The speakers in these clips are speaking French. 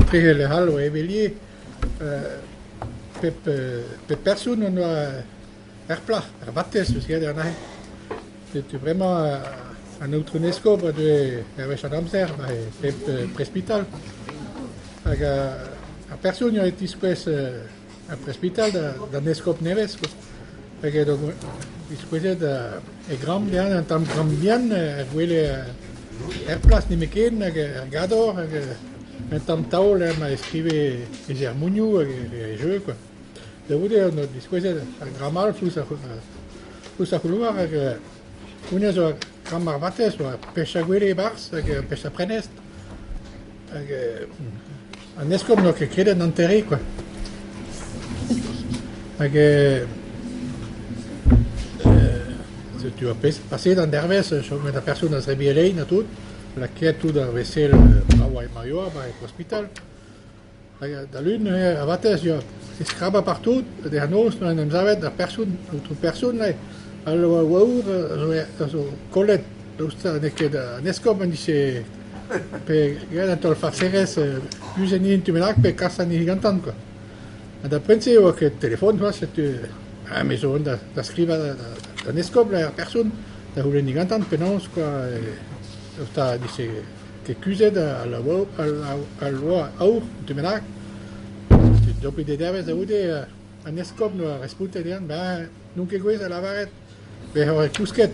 tre le hal o evelier pe personne on a plat battes så siger det nej det er vraiment un autre nescope de avec un amser pe prespital a personne a été spes a prespital da nescope neves perché discutere da gram bien un tam gram bien vuole place ni meken gador un tam taul ma scrive les harmonieux les jeux quoi da vuole no discutere gramal fusa couloir una so gramar vates so pesha guere bars que pesha prenest un escom no que crede d'intérêt quoi tu vas passer dans derves sur la personne à se réveiller na tout la quête tout dans vaisselle Hawaii Mario à l'hôpital da l'une à vates jo si scraba partout des annonces dans une zavet de personne autre personne là alors wow so collet l'osta que da nescom dice pe gana tol faceres plus ni tu menac pe casa ni gigantan quoi da pense o che telefono toi c'est a maison da scriva da nescope la personne da voulait ni gantant penance quoi sta dice che chiuse da la loi au tu menac dopo de deve da ude a nescope no respulte dian ba nunca guisa la varet be ho cusquet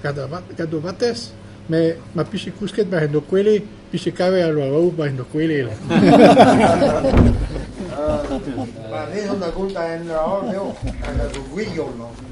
cada vates me ma pisci cusquet ba no quelle pisci cave allo au ba no quelle Ma lì non da colta è no, è da guiglio no.